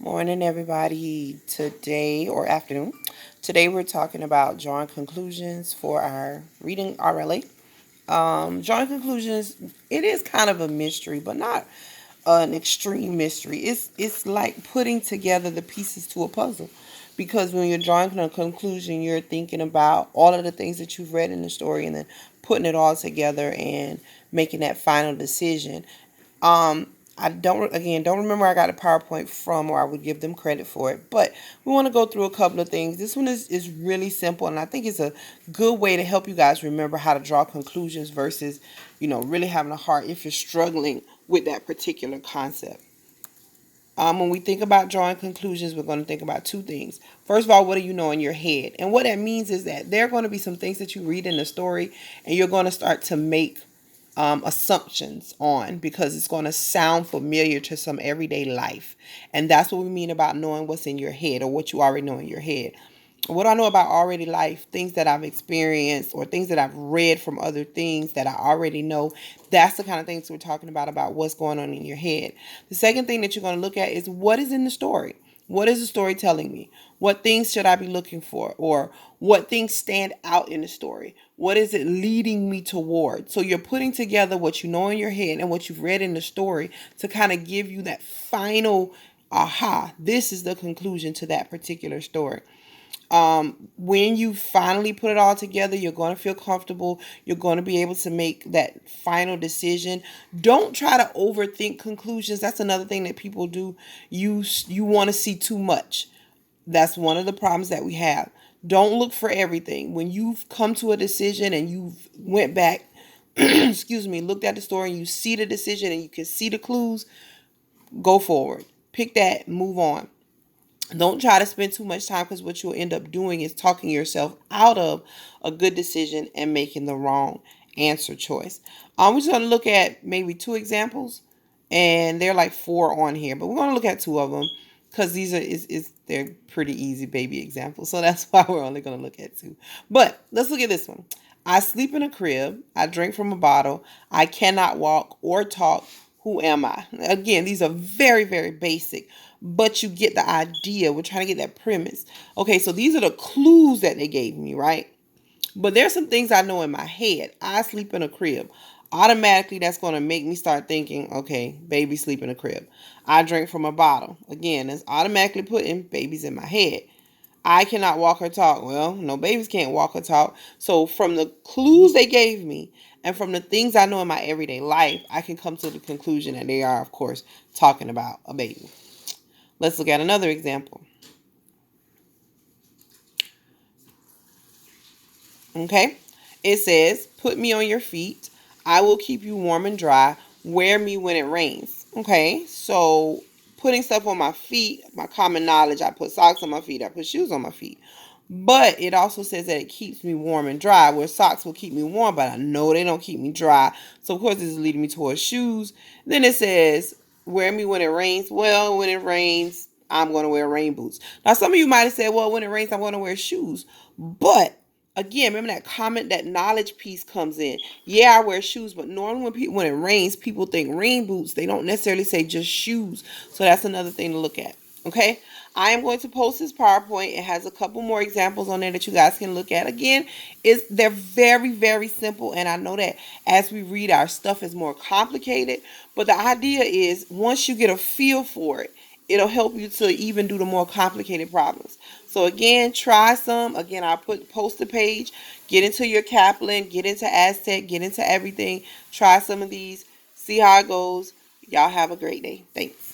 Morning, everybody. Today or afternoon. Today we're talking about drawing conclusions for our reading RLA. Drawing conclusions. It is kind of a mystery, but not an extreme mystery. It's like putting together the pieces to a puzzle, because when you're drawing a conclusion, you're thinking about all of the things that you've read in the story, and then putting it all together and making that final decision. I don't remember where I got a PowerPoint from, or I would give them credit for it. But we want to go through a couple of things. This one is really simple, and I think it's a good way to help you guys remember how to draw conclusions versus, really having a heart if you're struggling with that particular concept. When we think about drawing conclusions, we're going to think about two things. First of all, what do you know in your head? And what that means is that there are going to be some things that you read in the story, and you're going to start to make assumptions on, because it's going to sound familiar to some everyday life. And that's what we mean about knowing what's in your head, or what you already know in your head. What do I know about already life? Things that I've experienced, or things that I've read from other things that I already know. That's the kind of things we're talking about what's going on in your head. The second thing that you're going to look at is what is in the story. What is the story telling me? What things should I be looking for? Or what things stand out in the story? What is it leading me toward? So you're putting together what you know in your head and what you've read in the story to kind of give you that final aha. This is the conclusion to that particular story. When you finally put it all together, you're going to feel comfortable. You're going to be able to make that final decision. Don't try to overthink conclusions. That's another thing that people do. You want to see too much. That's one of the problems that we have. Don't look for everything. When you've come to a decision and you've went back, excuse me, looked at the story, and you see the decision and you can see the clues, go forward. Pick that, move on. Don't try to spend too much time, because what you'll end up doing is talking yourself out of a good decision and making the wrong answer choice. We're just going to look at maybe two examples, and they're like four on here, but we're going to look at two of them because these are they're pretty easy baby examples. So that's why we're only going to look at two. But let's look at this one. I sleep in a crib. I drink from a bottle. I cannot walk or talk. Who am I? Again, these are very, very basic, but you get the idea. We're trying to get that premise. Okay, so these are the clues that they gave me, right? But there's some things I know in my head. I sleep in a crib. Automatically, that's going to make me start thinking, okay, baby sleep in a crib. I drink from a bottle. Again, that's automatically putting babies in my head. I cannot walk or talk. Well, no, babies can't walk or talk. So from the clues they gave me and from the things I know in my everyday life, I can come to the conclusion that they are, of course, talking about a baby. Let's look at another example. Okay. It says, put me on your feet. I will keep you warm and dry. Wear me when it rains. Okay. So putting stuff on my feet, my common knowledge, I put socks on my feet, I put shoes on my feet. But it also says that it keeps me warm and dry, where socks will keep me warm, but I know they don't keep me dry. So, of course, this is leading me towards shoes. Then it says, wear me when it rains. Well, when it rains, I'm going to wear rain boots. Now, some of you might have said, well, when it rains, I'm going to wear shoes. But again, remember that comment, that knowledge piece comes in. Yeah, I wear shoes, but normally when it rains, people think rain boots. They don't necessarily say just shoes. So that's another thing to look at. Okay, I am going to post this PowerPoint. It has a couple more examples on there that you guys can look at. Again, they're very, very simple, and I know that as we read, our stuff is more complicated. But the idea is, once you get a feel for it, it'll help you to even do the more complicated problems. So again, try some. Again, I'll post the page. Get into your Kaplan, get into Aztec, get into everything. Try some of these. See how it goes. Y'all have a great day. Thanks.